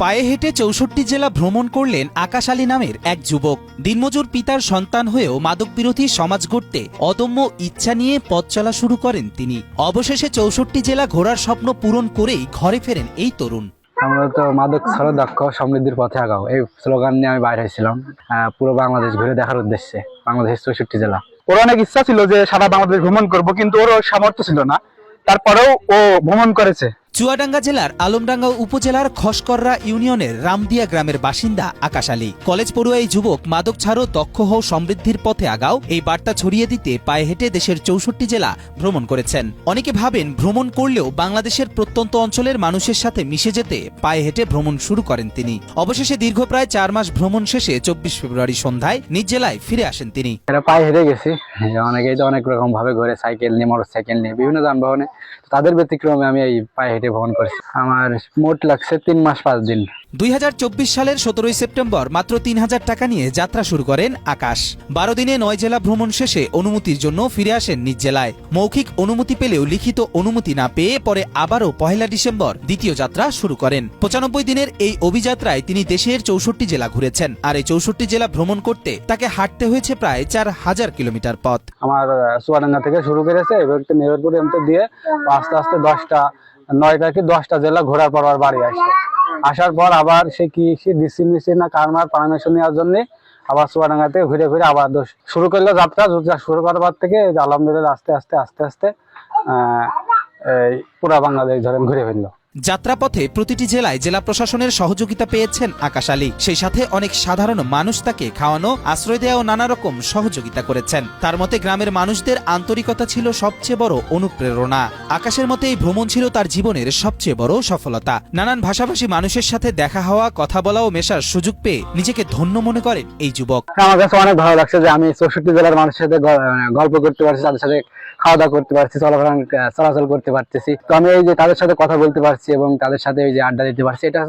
পায়ে হেঁটে ৬৪ জেলা ভ্রমণ করলেন আকাশ আলী নামের এক যুবক। দিনমজুর পিতার সন্তান হয়েও মাদক বিরোধী সমাজ গড়তে অদম্য ইচ্ছা নিয়ে পথ চলা শুরু করেন তিনি। অবশেষে ৬৪ জেলা ঘোরার স্বপ্ন পূরণ করেই ঘরে ফেরেন এই তরুণ। আমরা তো মাদক ছাড়া দক্ষ সমৃদ্ধির পথে আগাও এই স্লোগান নিয়ে আমি বাইরে হয়েছিলাম পুরো বাংলাদেশ ঘুরে দেখার উদ্দেশ্যে। বাংলাদেশের ৬৪ জেলা। ওর অনেক ইচ্ছা ছিল যে সারা বাংলাদেশ ভ্রমণ করব, কিন্তু ওর সামর্থ্য ছিল না, তারপরেও ও ভ্রমণ করেছে। চুয়াডাঙ্গা জেলার আলমডাঙ্গা উপজেলার খসকররা ইউনিয়নের রামদিয়া গ্রামের বাসিন্দা আকাশ আলী। কলেজ পড়ুয়া এই যুবক মাদক ছাড়ো দক্ষ হও সমৃদ্ধির পথে আগাও এই বার্তা ছড়িয়ে দিতে পায়ে হেঁটে দেশের ৬৪ জেলা ভ্রমণ করেছেন। অনেকে ভাবেন ভ্রমণ করলেও বাংলাদেশের প্রত্যন্ত অঞ্চলের মানুষের সাথে মিশে যেতে পায়ে হেঁটে ভ্রমণ শুরু করেন তিনি। অবশেষে দীর্ঘ প্রায় ৪ মাস ভ্রমণ শেষে ২৪ ফেব্রুয়ারি সন্ধ্যায় নিজ জেলায় ফিরে আসেন তিনি। পায়ে হেঁটে গেছি, অনেকেই তো অনেক রকম ভাবে ঘুরে, সাইকেল নিয়ে, মোটর সাইকেল নিয়ে, বিভিন্ন যানবাহনে। তাদের ব্যতিক্রমে আমি এই পায়ে হেঁটে ভ্রমণ করেছি। আমার মোট লাগছে ৩ মাস ৫ দিন। ২০২৪ সালের ১৭ সেপ্টেম্বর মাত্র ৩,০০০ টাকা নিয়ে যাত্রা শুরু করেন আকাশ। ১২ দিনে ৯ জেলা ভ্রমণ শেষে অনুমতির জন্য ফিরে আসেন নিজ জেলায়। মৌখিক অনুমতি পেলেও লিখিত অনুমতি না পেয়ে পরে আবারও ১ ডিসেম্বর দ্বিতীয় যাত্রা শুরু করেন। ৯৫ দিনের এই অভিযাত্রায় তিনি দেশের ৬৪ জেলা ঘুরেছেন। আর এই ৬৪ জেলা ভ্রমণ করতে তাকে হাঁটতে হয়েছে প্রায় ৪,০০০ কিলোমিটার পথ। আমার চুয়াডাঙ্গা থেকে শুরু করেছে এবার মেহেরপুর এমতে দিয়ে আস্তে আস্তে ৯টা কি 10টা জেলা ঘোরার পর আবার বাড়ি আসছে। আসার পর আবার সে ডিসি মিসি না কারমার পারমিশন নেওয়ার জন্য আবার চুয়াডাঙ্গা থেকে ঘুরে ঘুরে আবার শুরু করলো যাত্রা। শুরু করার পর থেকে আলহামদুলিল্লাহ আস্তে আস্তে পুরা বাংলাদেশ ধরেন ঘুরে ফেললো। যাত্রাপথে প্রতিটি জেলায় জেলা প্রশাসনের সহযোগিতা পেয়েছেন আকাশ আলী। সেই সাথে অনেক সাধারণ মানুষ তাকে খাওয়ানো, আশ্রয় দেওয়া ও নানা রকম সহযোগিতা করেছেন। তার মতে গ্রামের মানুষদের আন্তরিকতা ছিল সবচেয়ে বড় অনুপ্রেরণা। আকাশের মতে এই ভ্রমণ ছিল তার জীবনের সবচেয়ে বড় সফলতা। নানান ভাষাভাষী মানুষের সাথে দেখা হওয়া, কথা বলা ও মেশার সুযোগ পেয়ে নিজেকে ধন্য মনে করেন এই যুবক। আমার কাছে অনেক ভালো লাগছে যে আমি ৬৪ জেলার মানুষের সাথে গল্প করতে পারছি, তাদের সাথে খাওয়া দাওয়া করতে পারছি, চলাচল করতে পারতেছি। তো আমি এই যে তাদের সাথে কথা বলতে পারছি এবং তাদের সাথে এই যে আড্ডা দিতে পারছি, এটা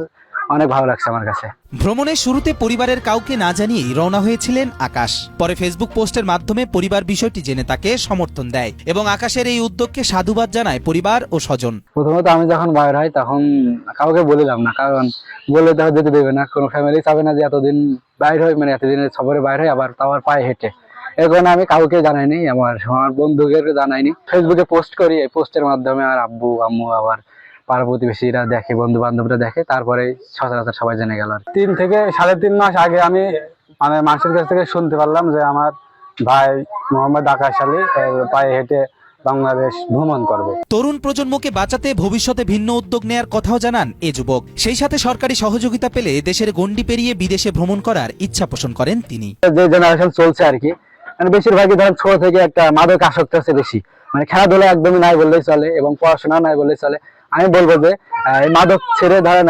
অনেক ভালো লাগছে আমার কাছে। ভ্রমণের শুরুতে পরিবারের কাউকে না জানিয়েই রওনা হয়েছিলেন আকাশ। পরে ফেসবুক পোস্টের মাধ্যমে পরিবার বিষয়টি জেনে তাকে সমর্থন দেয় এবং আকাশের এই উদ্যোগকে সাধুবাদ জানায় পরিবার ও স্বজন। প্রথমত আমি যখন বাইর হই তখন কাউকে বলিলাম না, কারণ বললে তো যেতে দেবে না, কোনো ফ্যামিলি চাবে না যে এতদিন বাইর হয়, মানে এতদিনের সফরে বাইর হয় আবার তার পায়ে হেঁটে। এর কারণে আমি কাউকে জানাইনি, আমার বন্ধুদেরকে জানাইনি। ফেসবুকে পোস্ট করি, এই পোস্টের মাধ্যমে আর আব্বু আম্মু আবার পাড়া প্রতিবেশীরা দেখে, বন্ধু বান্ধবরা দেখে, তারপরে সচরাচর সবাই জেনে গেল। ৩ থেকে ৩.৫ মাস আগে আমি মানে মানুষের কাছ থেকে শুনতে পারলাম যে আমার ভাই মোহাম্মদ আকাশ আলী পায়ে হেঁটে বাংলাদেশ ভ্রমণ করবে। তরুণ প্রজন্মকে বাঁচাতে ভবিষ্যতে ভিন্ন উদ্যোগ নেয়ার কথাও জানান এ যুবক। সেই সাথে সরকারি সহযোগিতা পেলে দেশের গণ্ডি পেরিয়ে বিদেশে ভ্রমণ করার ইচ্ছা পোষণ করেন তিনি। যে জেনারেশন চলছে আর কি, মানে বেশিরভাগই ধরেন ছোট থেকে একটা মাদক আসক্ত আছে বেশি, মানে খেলাধুলা একদমই নাই বললেই চলে এবং পড়াশোনা নাই বললেই চলে। আমি বলবো যে এই মাদক ছেড়ে ধরেন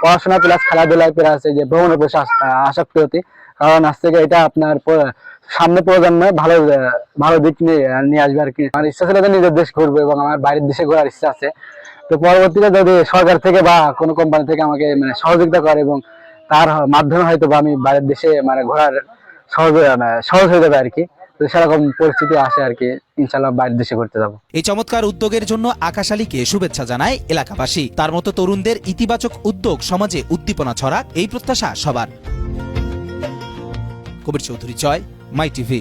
পড়াশোনা প্লাস খেলাধুলায় প্লাস এই যে ভ্রমণের প্রতি আসক্তি হতে, কারণ আজ থেকে এটা আপনার সামনে প্রজন্মে ভালো দিক নিয়ে আসবে আর কি। আমার ইচ্ছা ছিল যে নিজের দেশ ঘুরবো এবং আমার বাইরের দেশে ঘোরার ইচ্ছা আছে। তো পরবর্তীতে যদি সরকার থেকে বা কোনো কোম্পানি থেকে আমাকে মানে সহযোগিতা করে এবং তার মাধ্যমে হয়তো বা আমি বাইরের দেশে মানে ঘোরার সহজ হয়ে যাবে আর কি। তো সেরকম পরিস্থিতি আসে আর কি, ইনশাল্লাহ বাইরের দেশে ঘুরতে যাবো। এই চমৎকার উদ্যোগের জন্য আকাশ আলীকে শুভেচ্ছা জানায় এলাকাবাসী। তার মতো তরুণদের ইতিবাচক উদ্যোগ সমাজে উদ্দীপনা ছড়াক, এই প্রত্যাশা সবার। কবির চৌধুরী, জয়, মাই টিভি।